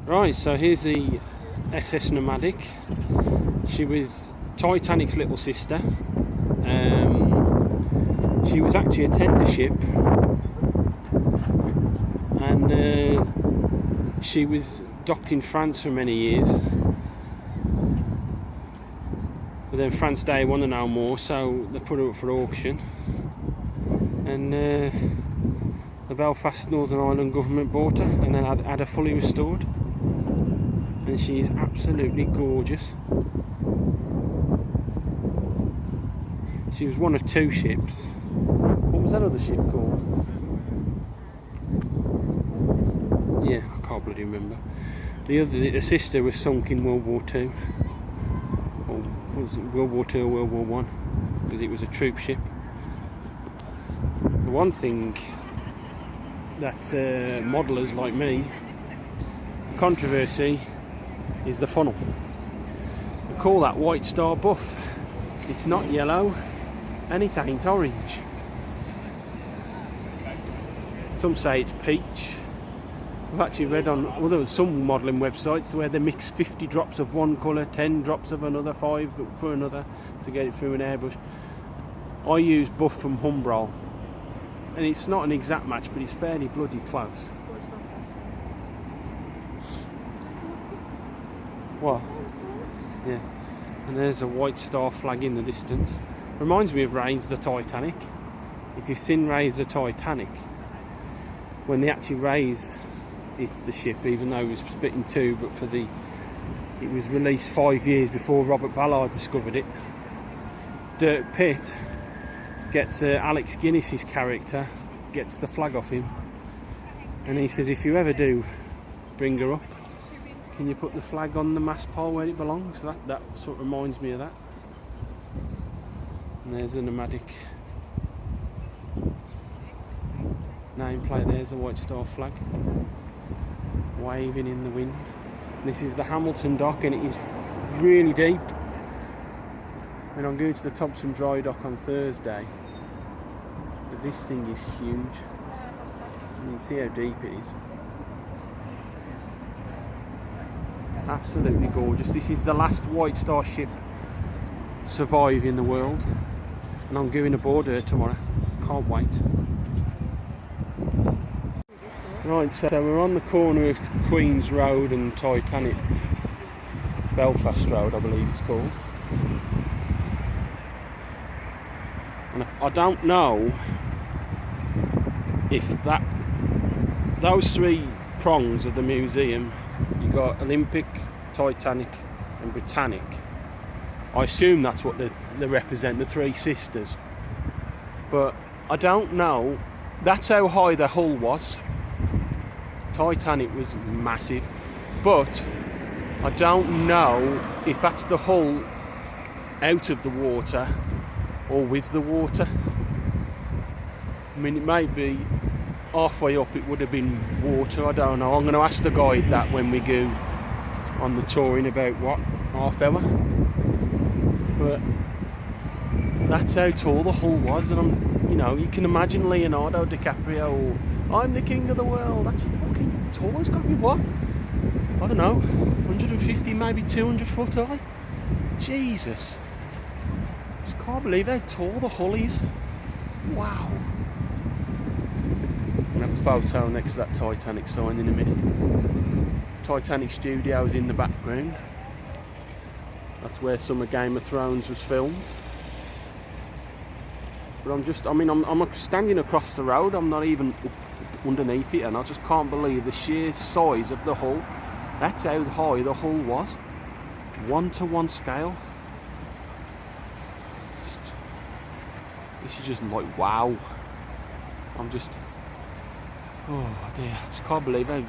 Right, so here's the SS Nomadic. She was Titanic's little sister. She was actually a tender ship, and she was docked in France for many years. But then France Day wanted no more, so they put her up for auction. And the Belfast Northern Ireland government bought her and then had her fully restored. And she is absolutely gorgeous. She was one of two ships. What was that other ship called? Yeah, I can't bloody remember. The sister was sunk in World War II. Or was it World War II or World War One? Because it was a troop ship. The one thing that modellers like me, controversy is the funnel. We call that White Star buff. It's not yellow and it ain't orange. Some say it's peach. I've actually read on some modelling websites where they mix 50 drops of one colour, 10 drops of another, 5 for another to get it through an airbrush. I use buff from Humbrol, and it's not an exact match, but it's fairly bloody close. What? Yeah. And there's a White Star flag in the distance. Reminds me of Raise the Titanic. If you've seen Raise the Titanic, when they actually raise the ship, even though it was split in two, but it was released 5 years before Robert Ballard discovered it. Dirk Pitt gets Alex Guinness's character, gets the flag off him, and he says, if you ever do bring her up, can you put the flag on the mast pole where it belongs? That sort of reminds me of that. And there's a Nomadic nameplate. There's a White Star flag waving in the wind. This is the Hamilton dock, and it is really deep. And I'm going to the Thompson Dry Dock on Thursday, but this thing is huge. You can see how deep it is. Absolutely gorgeous. This is the last White Star ship to survive in the world, and I'm going aboard her tomorrow. Can't wait. Right, so we're on the corner of Queen's Road and Titanic Belfast Road, I believe it's called. And I don't know if those three prongs of the museum, you got Olympic, Titanic and Britannic. I assume that's what they represent, the three sisters. But I don't know. That's how high the hull was. Titanic was massive, but I don't know if that's the hull out of the water or with the water. I mean, it may be halfway up it would have been water, I don't know. I'm going to ask the guide that when we go on the tour in about, what, half hour? But that's how tall the hull was, and you can imagine Leonardo DiCaprio, I'm the king of the world. That's fucking tall. It's got to be, what, I don't know, 150, maybe 200 foot high. Jesus. Just can't believe how tall the hull is. Wow. I'm going to have a photo next to that Titanic sign in a minute. Titanic Studios in the background. That's where some of Game of Thrones was filmed. But I'm standing across the road. I'm not even underneath it, and I just can't believe the sheer size of the hull. That's how high the hull was. 1-to-1 scale. This is just like, wow. Oh dear, I just can't believe how,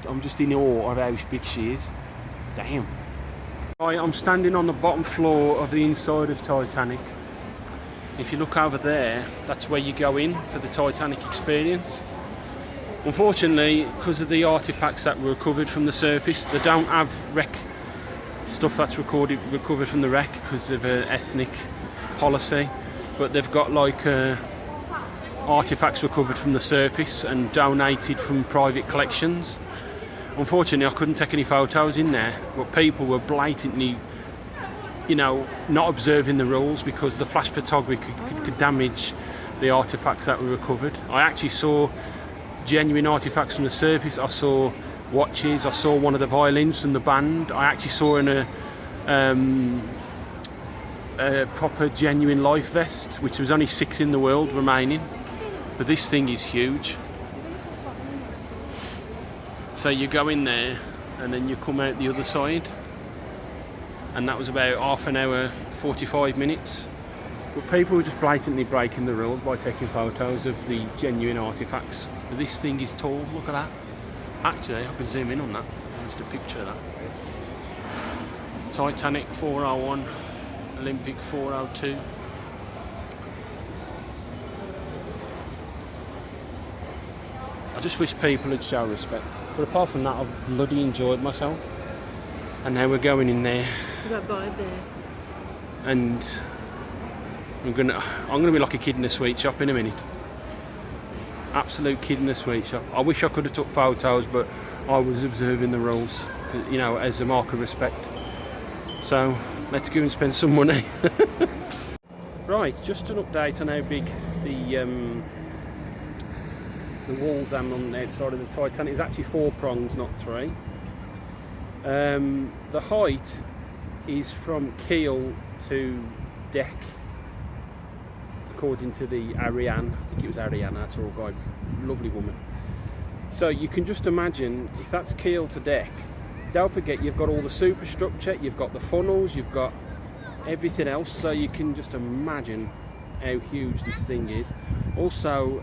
I'm just in awe of how big she is. Damn. Right, I'm standing on the bottom floor of the inside of Titanic. If you look over there, that's where you go in for the Titanic Experience. Unfortunately, because of the artefacts that were recovered from the surface, they don't have wreck stuff that's recovered from the wreck because of ethnic policy, but they've got like artefacts recovered from the surface and donated from private collections. Unfortunately, I couldn't take any photos in there, but people were blatantly, you know, not observing the rules because the flash photography could damage the artefacts that were recovered. I actually saw genuine artefacts from the surface. I saw watches. I saw one of the violins from the band. I actually saw a proper genuine life vest, which was only 6 in the world remaining. But this thing is huge. So you go in there and then you come out the other side, and that was about half an hour, 45 minutes. But people were just blatantly breaking the rules by taking photos of the genuine artefacts. But this thing is tall, look at that. Actually, I can zoom in on that, just a picture of that. Titanic 401, Olympic 402. I just wish people would show respect. But apart from that, I've bloody enjoyed myself. And now we're going in there. You got vibe there. And I'm gonna be like a kid in a sweet shop in a minute. Absolute kid in a sweet shop. I wish I could have took photos, but I was observing the rules, you know, as a mark of respect. So let's go and spend some money. Right, just an update on how big the walls are on the outside of the Titanic. It's actually 4 prongs, not 3. The height is from keel to deck, according to the Ariane. I think it was Ariane, our tour guide, lovely woman. So you can just imagine if that's keel to deck. Don't forget you've got all the superstructure, you've got the funnels, you've got everything else. So you can just imagine how huge this thing is. Also,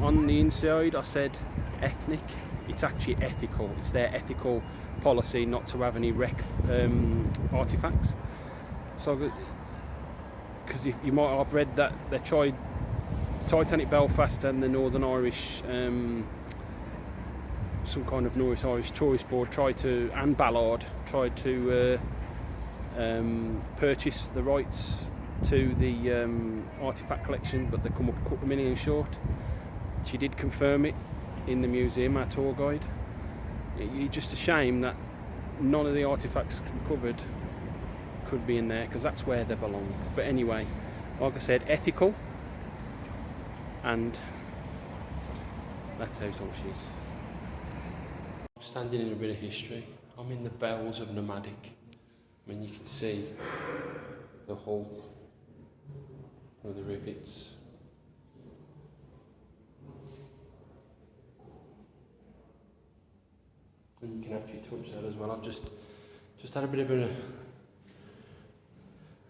on the inside, I said ethnic. It's actually ethical. It's their ethical policy not to have any wreck artefacts. So, because you might have read that they tried Titanic Belfast and the Northern Irish, some kind of Northern Irish tourist board and Ballard tried to purchase the rights to the artefact collection, but they come up a couple of million short. She did confirm it in the museum, our tour guide. It's just a shame that none of the artefacts recovered could be in there, because that's where they belong. But anyway, like I said, ethical, and that's how it all is. Standing in a bit of history, I'm in the bells of Nomadic. I mean, you can see the hull with the rivets. And you can actually touch that as well. I've just had a bit of an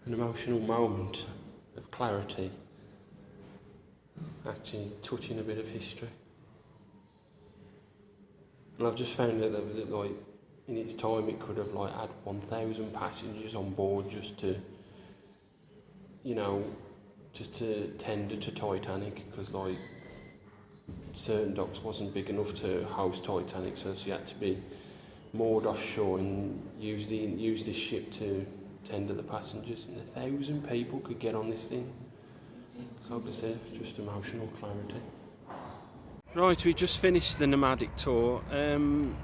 emotional moment of clarity, actually touching a bit of history. And I've just found that like in its time it could have like had 1,000 passengers on board just to, you know, just to tender to Titanic, because like certain docks wasn't big enough to house Titanic, so she had to be moored offshore and use this ship to tender the passengers. And 1,000 people could get on this thing. So like I said, just emotional clarity. Right, we just finished the Nomadic tour, and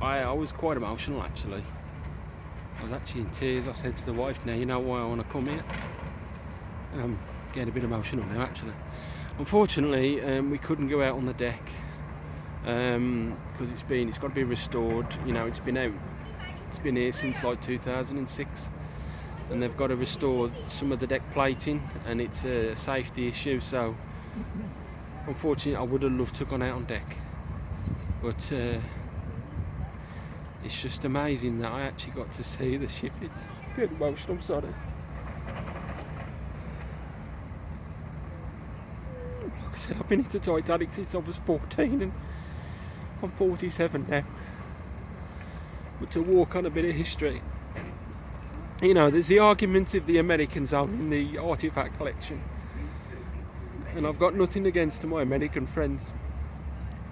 I was quite emotional actually. I was actually in tears. I said to the wife, now you know why I want to come here. And I'm getting a bit emotional now actually. Unfortunately, we couldn't go out on the deck because it's got to be restored. You know, it's been here since like 2006, and they've got to restore some of the deck plating, and it's a safety issue. So, unfortunately, I would have loved to have gone out on deck, but it's just amazing that I actually got to see the ship. It's a bit emotional, sorry. I've been into Titanic since I was 14 and I'm 47 now. But to walk on a bit of history, you know, there's the argument of the Americans owning the artefact collection, and I've got nothing against my American friends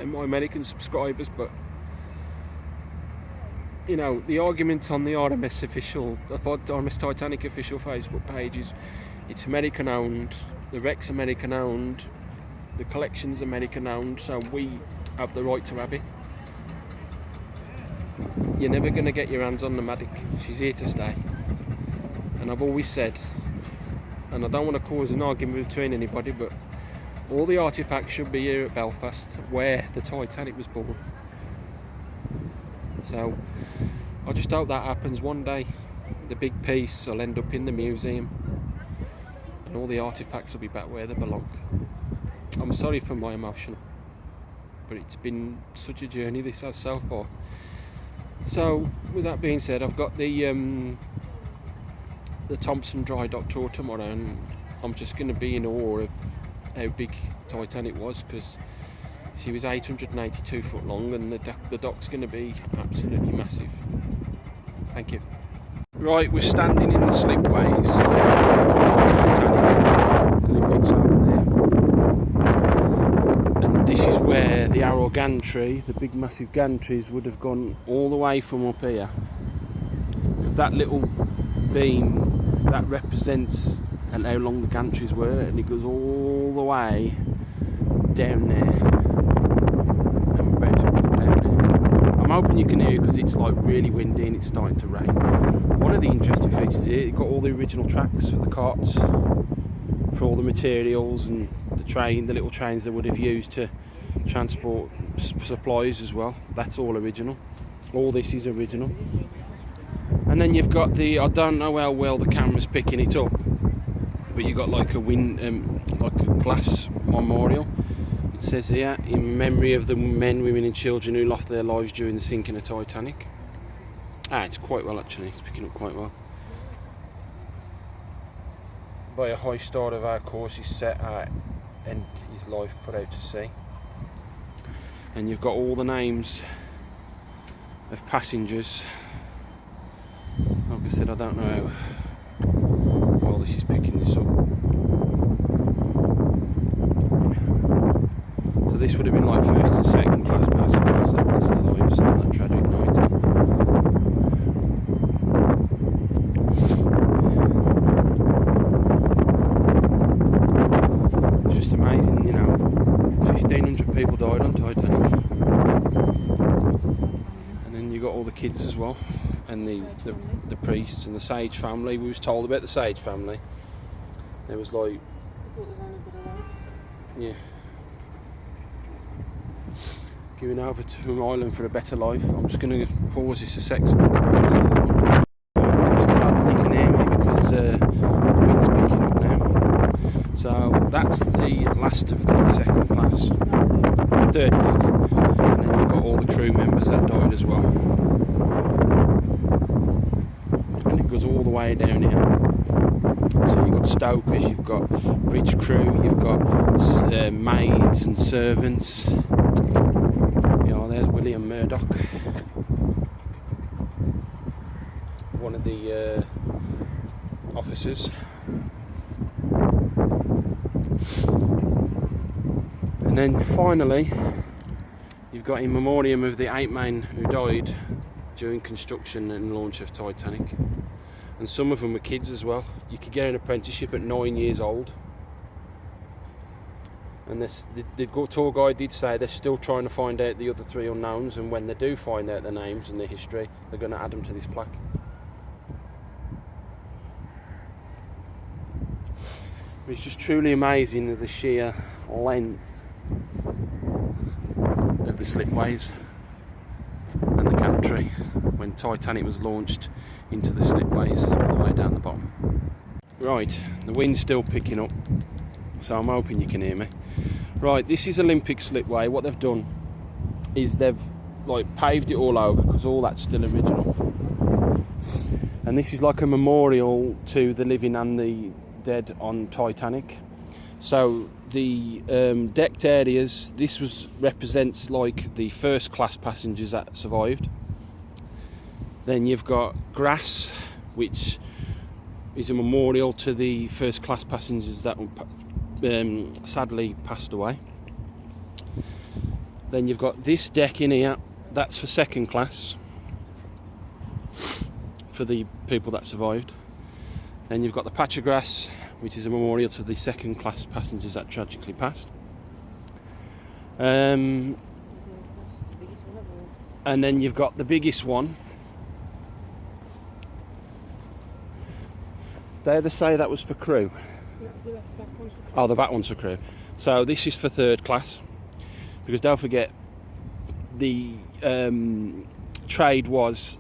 and my American subscribers, but you know, the argument on the RMS Titanic official Facebook page is it's American owned, the wreck's American owned, the collection's American owned, so we have the right to have it. you're never going to get your hands on Nomadic. She's here to stay. And I've always said, and I don't want to cause an argument between anybody, but all the artefacts should be here at Belfast, where the Titanic was born. So I just hope that happens one day. The big piece will end up in the museum, and all the artefacts will be back where they belong. I'm sorry for my emotion, but it's been such a journey this has so far. So with that being said, I've got the Thompson Dry Dock tour tomorrow, and I'm just going to be in awe of how big Titanic was, because she was 882 foot long, and the dock's going to be absolutely massive. Thank you. Right, we're standing in the Slipways. Titanic Olympics over there. And this is where the arrow gantry, the big massive gantries, would have gone all the way from up here. Because that little beam, that represents how long the gantries were, and it goes all the way down there. I'm hoping you can hear it because it's like really windy and it's starting to rain. One of the interesting features here, you've got all the original tracks for the carts, for all the materials, and the little trains they would have used to transport supplies as well. That's all original. All this is original. And then you've got I don't know how well the camera's picking it up, but you've got like a glass memorial. It says here, in memory of the men, women and children who lost their lives during the sinking of Titanic. It's quite well actually, it's picking up quite well. By a high star of our course is set out and his life put out to sea. And you've got all the names of passengers. Like I said, I don't know how well this is picking this up. So this would have been like first and second class passengers that lost their lives on that tragic night. It's just amazing, you know, 1,500 people died on Titanic. And then you got all the kids as well, and the priests and the Sage family. We was told about the Sage family. There was like, yeah, giving over to Ireland for a better life. I'm just going to pause this a sec. So you can hear me because the wind's picking up now. So that's the last of the second class, third class, and then you've got all the crew members that died as well. And it goes all the way down here. So you've got stokers, you've got bridge crew, you've got maids and servants. There's William Murdoch, one of the officers. And then finally, you've got in memoriam of the 8 men who died during construction and launch of Titanic. And some of them were kids as well. You could get an apprenticeship at 9 years old. And the tour guide did say they're still trying to find out the other 3 unknowns, and when they do find out their names and their history, they're going to add them to this plaque. It's just truly amazing the sheer length of the Slipways and the gantry when Titanic was launched into the Slipways all the way down the bottom. Right, the wind's still picking up, so I'm hoping you can hear me. Right, this is Olympic Slipway. What they've done is they've like paved it all over, because all that's still original. And this is like a memorial to the living and the dead on Titanic. So the decked areas, this represents like the first class passengers that survived. Then you've got grass, which is a memorial to the first class passengers that sadly passed away. Then you've got this deck in here, that's for second class, for the people that survived. Then you've got the patch of grass, which is a memorial to the second class passengers that tragically passed. And then you've got the biggest one, There they say that was for crew. Oh, the back one's for crew. So this is for third class, because don't forget the trade was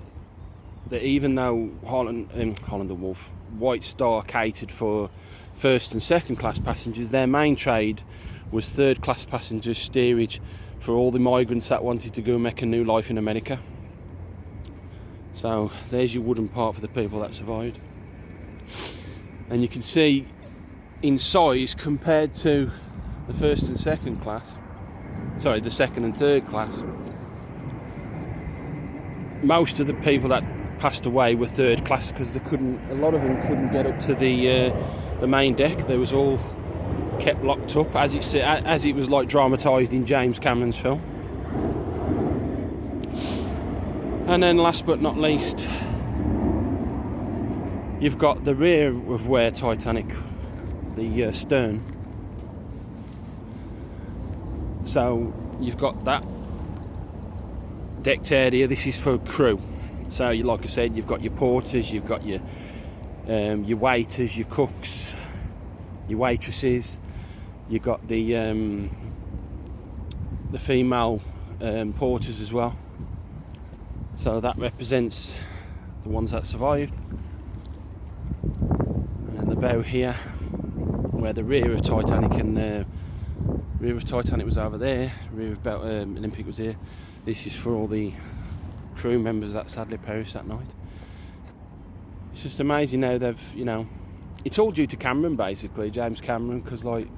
that even though Harland and Wolff, White Star catered for first and second class passengers, their main trade was third class passengers steerage for all the migrants that wanted to go and make a new life in America. So there's your wooden part for the people that survived. And you can see in size compared to the first and second class, sorry, the second and third class, most of the people that passed away were third class because a lot of them couldn't get up to the main deck. They was all kept locked up as it was like dramatised in James Cameron's film. And then last but not least, you've got the rear of where Titanic, the stern. So you've got that decked area. This is for crew. So like I said, you've got your porters, you've got your waiters, your cooks, your waitresses. You've got the female porters as well. So that represents the ones that survived. And then the bow here, where the rear of Titanic and rear of Titanic was over there, rear of Olympic was here. This is for all the crew members that sadly perished that night. It's just amazing how they've, it's all due to Cameron basically, James Cameron, because like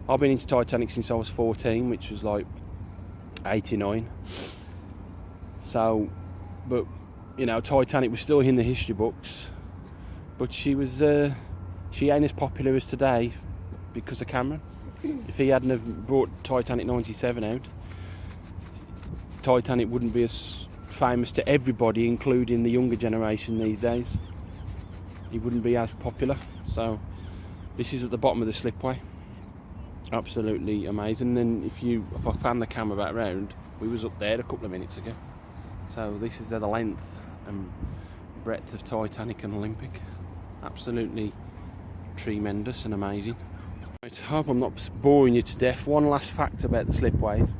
I've been into Titanic since I was 14, which was like 89. So, but Titanic was still in the history books, but she ain't as popular as today because of Cameron. If he hadn't have brought Titanic 97 out, Titanic wouldn't be as famous to everybody, including the younger generation these days. He wouldn't be as popular. So this is at the bottom of the slipway. Absolutely amazing. And if I pan the camera back round, we was up there a couple of minutes ago. So this is the length and breadth of Titanic and Olympic. Absolutely tremendous and amazing. Right, I hope I'm not boring you to death. One last fact about the slipways.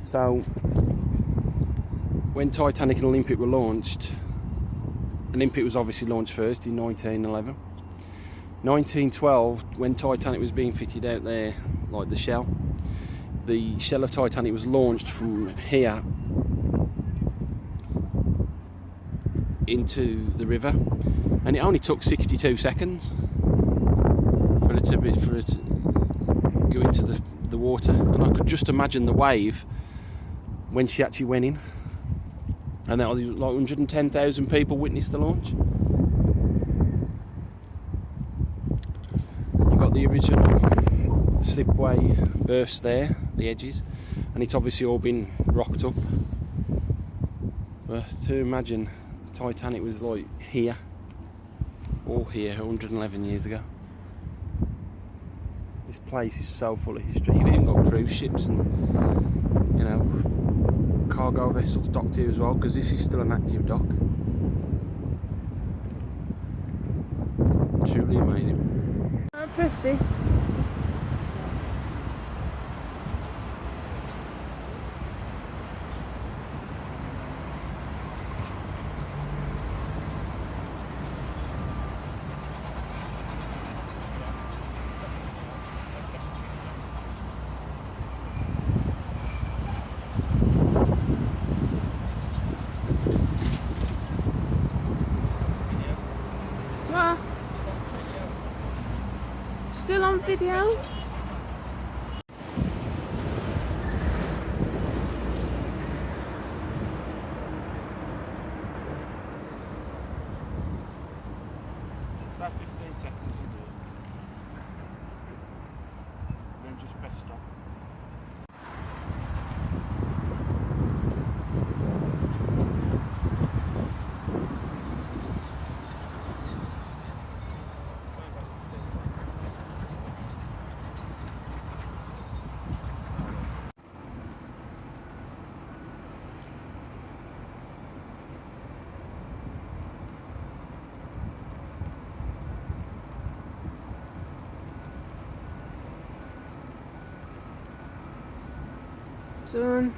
So when Titanic and Olympic were launched, Olympic was obviously launched first in 1911. 1912, when Titanic was being fitted out there, like the shell of Titanic was launched from here into the river, and it only took 62 seconds for it to go into the water. And I could just imagine the wave when she actually went in, and that was like 110,000 people witnessed the launch. You've got the original slipway berths there, the edges, and it's obviously all been rocked up. But to imagine Titanic was like here, all here 111 years ago. This place is so full of history. You've even got cruise ships and cargo vessels docked here as well, because this is still an active dock. Truly amazing. Christy. Still on video? About 15 seconds will do it. Then just press stop. Sun.